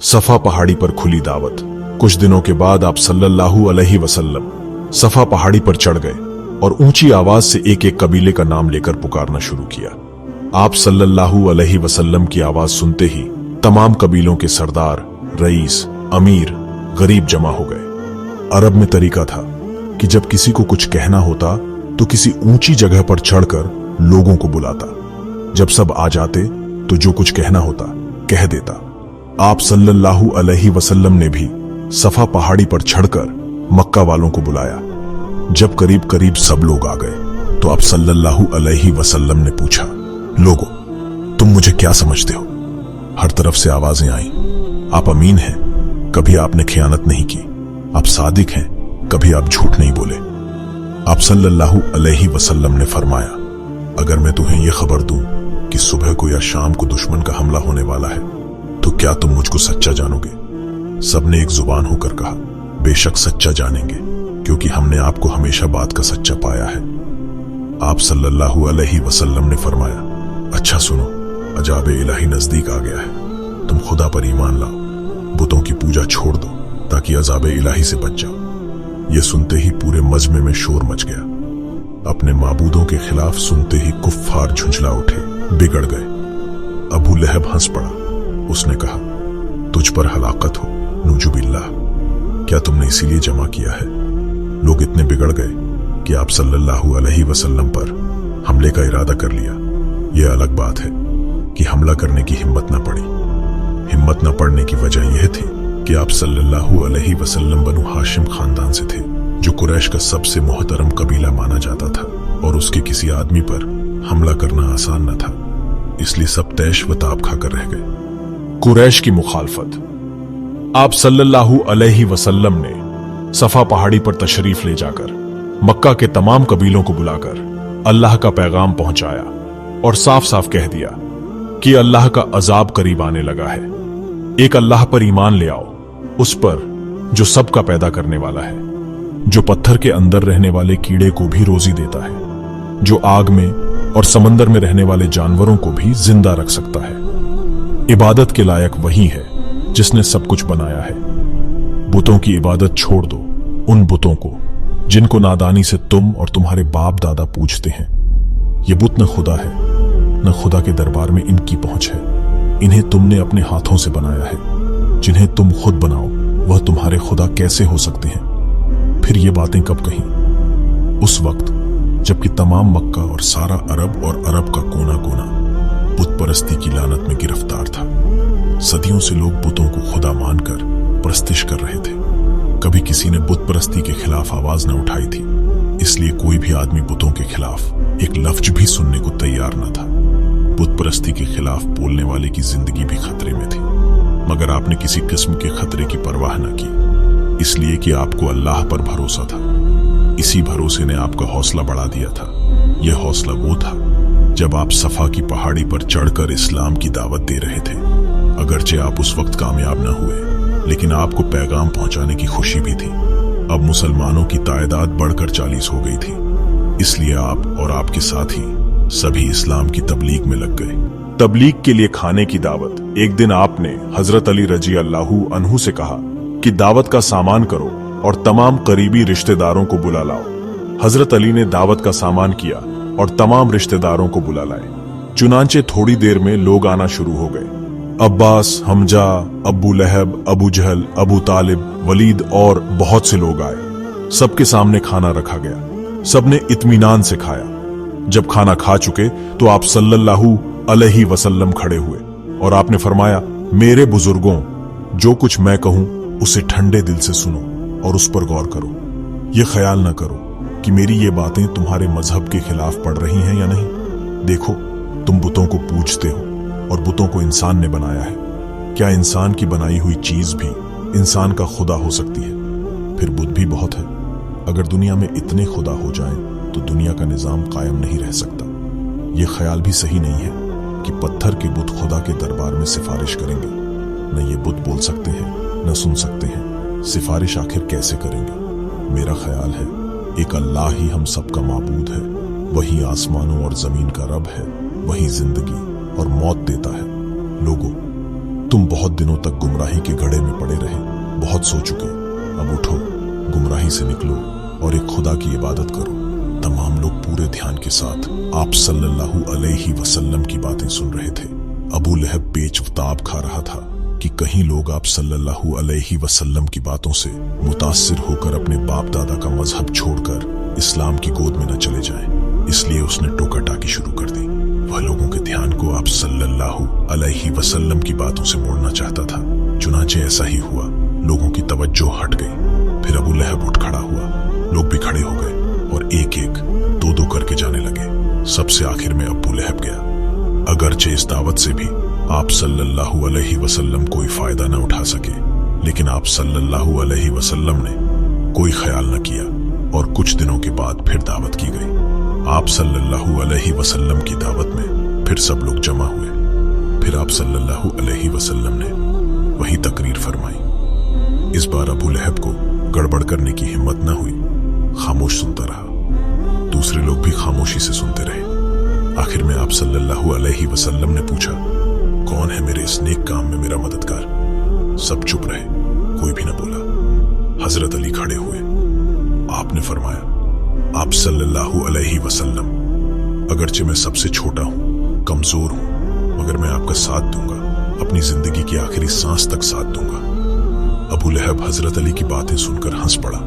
सफा पहाड़ी पर खुली दावत। कुछ दिनों के बाद आप सल्लल्लाहु अलैहि वसल्लम सफा पहाड़ी पर चढ़ गए और ऊंची आवाज से एक एक कबीले का नाम लेकर पुकारना शुरू किया। आप सल्लल्लाहु अलैहि वसल्लम की आवाज सुनते ही तमाम कबीलों के सरदार, रईस, अमीर, गरीब जमा हो गए। अरब में तरीका था कि जब किसी को कुछ कहना होता तो किसी ऊंची जगह पर चढ़कर लोगों को बुलाता। जब सब आ जाते तो जो कुछ कहना होता कह देता। आप सल्लल्लाहु अलैहि वसल्लम ने भी सफा पहाड़ी पर चढ़कर मक्का वालों को बुलाया। जब करीब करीब सब लोग आ गए तो आप सल्लल्लाहु अलैहि वसल्लम ने पूछा, लोगों, तुम मुझे क्या समझते हो? हर तरफ से आवाजें आई। आप अमीन हैं, कभी आपने खियानत नहीं की। आप सादिक हैं, कभी आप झूठ नहीं बोले। आप सल्लल्लाहु अलैहि वसल्लम ने फरमाया, अगर मैं तुम्हें यह खबर दूं कि सुबह को या शाम को दुश्मन का हमला होने वाला है तो क्या तुम मुझको सच्चा जानोगे? सबने एक जुबान होकर कहा, बेशक सच्चा जानेंगे, क्योंकि हमने आपको हमेशा बात का सच्चा पाया है। आप सल्लल्लाहु अलैहि वसल्लम ने फरमाया, अच्छा सुनो, अजाब इलाही नजदीक आ गया है। तुम खुदा पर ईमान लाओ, बुतों की पूजा छोड़ दो ताकि अजाब इलाही से बच जाओ। यह सुनते ही पूरे मजमे में शोर मच गया। अपने माबूदों के खिलाफ सुनते ही कुफ्फार झुंझला उठे, बिगड़ गए। अबू लहब हंस पड़ा। उसने कहा, तुझ पर हलाकत हो, नूजुबिल्लाह, क्या तुमने इसीलिए जमा किया है? लोग इतने बिगड़ गए कि आप सल्लल्लाहु अलैहि वसल्लम पर हमले का इरादा कर लिया। यह अलग बात है कि हमला करने की हिम्मत न पड़ी। हिम्मत न पड़ने की वजह यह थी कि आप सल्लल्लाहु अलैहि वसल्लम बनु हाशिम खानदान से थे, जो कुरैश का सबसे मोहतरम कबीला माना जाता था, और उसके किसी आदमी पर हमला करना आसान न था। इसलिए सब तैश व ताब खाकर रह गए। कुरैश की मुखालफत। आप सल्लल्लाहु अलैहि वसल्लम ने सफा पहाड़ी पर तशरीफ ले जाकर मक्का के तमाम कबीलों को बुलाकर अल्लाह का पैगाम पहुंचाया और साफ साफ कह दिया कि अल्लाह का अजाब करीब आने लगा है। एक अल्लाह पर ईमान ले आओ, उस पर जो सबका पैदा करने वाला है, जो पत्थर के अंदर रहने वाले कीड़े को भी रोजी देता है, जो आग में और समंदर में रहने वाले जानवरों को भी जिंदा रख सकता है। इबादत के लायक वही है जिसने सब कुछ बनाया है। बुतों की इबादत छोड़ दो, उन बुतों को जिनको नादानी से तुम और तुम्हारे बाप दादा पूजते हैं। ये बुत न खुदा है, न खुदा के दरबार में इनकी पहुंच है। इन्हें तुमने अपने हाथों से बनाया है। जिन्हें तुम खुद बनाओ वह तुम्हारे खुदा कैसे हो सकते हैं? फिर ये बातें कब कहीं? उस वक्त जबकि तमाम मक्का और सारा अरब और अरब का कोना कोना बुत परस्ती की लानत में गिरफ्तार था। सदियों से लोग बुतों को खुदा मानकर परस्तिश कर रहे थे। कभी किसी ने बुत परस्ती के खिलाफ आवाज न उठाई थी, इसलिए कोई भी आदमी बुतों के खिलाफ एक लफ्ज भी सुनने को तैयार न था। बुत परस्ती के खिलाफ बोलने वाले की जिंदगी भी खतरे में थी, मगर आपने किसी किस्म के खतरे की परवाह न की, इसलिए कि आपको अल्लाह पर भरोसा था। इसी भरोसे ने आपका हौसला बढ़ा दिया था। यह हौसला वो था जब आप सफा की पहाड़ी पर चढ़कर इस्लाम की दावत दे रहे थे। अगरचे आप उस वक्त कामयाब न हुए, लेकिन आपको पैगाम पहुंचाने की खुशी भी थी। अब मुसलमानों की तादाद बढ़कर 40 हो गई थी, इसलिए आप और आपके साथी सभी इस्लाम की तबलीग में लग गए। तबलीग के लिए खाने की दावत। एक दिन आपने हजरत अली रजी अल्लाहु अन्हु से कहा कि दावत का सामान करो और तमाम करीबी रिश्तेदारों को बुला लाओ। हजरत अली ने दावत का सामान किया और तमाम रिश्तेदारों को बुला लाए। चुनांचे थोड़ी देर में लोग आना शुरू हो गए। अब्बास, हमजा, अबू लहब, अबू जहल, अबू तालिब, वलीद और बहुत से लोग आए। सबके सामने खाना रखा गया। सबने इत्मीनान से खाया। जब खाना खा चुके तो आप सल्लल्लाहु अलैहि वसल्लम खड़े हुए और आपने फरमाया, मेरे बुजुर्गों, जो कुछ मैं कहूं उसे ठंडे दिल से सुनो और उस पर गौर करो। यह ख्याल न करो कि मेरी ये बातें तुम्हारे मजहब के खिलाफ पड़ रही हैं या नहीं। देखो, तुम बुतों को पूजते हो और बुतों को इंसान ने बनाया है। क्या इंसान की बनाई हुई चीज भी इंसान का खुदा हो सकती है? फिर बुत भी बहुत है। अगर दुनिया में इतने खुदा हो जाएं तो दुनिया का निजाम कायम नहीं रह सकता। यह ख्याल भी सही नहीं है कि पत्थर के बुत खुदा के दरबार में सिफारिश करेंगे। न ये बुत बोल सकते हैं, न सुन सकते हैं। सिफारिश आखिर कैसे करेंगे? मेरा ख्याल है एक अल्लाह ही हम सबका माबूद है। वही आसमानों और जमीन का रब है। वही जिंदगी और मौत देता है। लोगों, तुम बहुत दिनों तक गुमराही के घड़े में पड़े रहे, बहुत सो चुके, अब उठो, गुमराही से निकलो और एक खुदा की इबादत करो। तमाम लोग पूरे ध्यान के साथ आप सल्लल्लाहु अलैहि वसल्लम की बातें सुन रहे थे। अबू लहब पेचताब खा रहा था कि कहीं लोग आप सल्लल्लाहु अलैहि वसल्लम की बातों से मुतासिर होकर अपने बाप दादा का मजहब छोड़कर इस्लाम की गोद में न चले जाएं। इसलिए उसने टोका टाकी शुरू कर दी। वह लोगों के ध्यान को आप सल्लल्लाहु अलैहि वसल्लम की बातों से मोड़ना चाहता था। चुनांचे ऐसा ही हुआ, लोगों की तवज्जो हट गई। फिर अबू लहब उठ खड़ा हुआ, लोग भी खड़े हो गए और एक एक दो दो करके जाने लगे। सबसे आखिर में अबू लहब गया। अगरचे इस दावत से भी आप सल्लल्लाहु अलैहि वसल्लम कोई फायदा न उठा सके, लेकिन आप सल्लल्लाहु अलैहि वसल्लम ने कोई ख्याल न किया और कुछ दिनों के बाद फिर दावत की गई। आप सल्लल्लाहु अलैहि वसल्लम की दावत में फिर सब लोग जमा हुए। फिर आप सल्लल्लाहु अलैहि वसल्लम ने वही तकरीर फरमाई। इस बार अबू लहब को गड़बड़ करने की हिम्मत न हुई, खामोश सुनता रहा। दूसरे लोग भी खामोशी से सुनते रहे। आखिर में आप सल्लल्लाहु अलैहि वसल्लम ने पूछा, कौन है मेरे इस नेक काम में मेरा मददगार? सब चुप रहे, कोई भी न बोला। हजरत अली खड़े हुए। आपने फरमाया, आप सल्लल्लाहु अलैहि वसल्लम, अगरचे मैं सबसे छोटा हूं, कमजोर हूं, मगर मैं आपका साथ दूंगा, अपनी जिंदगी की आखिरी सांस तक साथ दूंगा। अबू लहब हजरत अली की बातें सुनकर हंस पड़ा।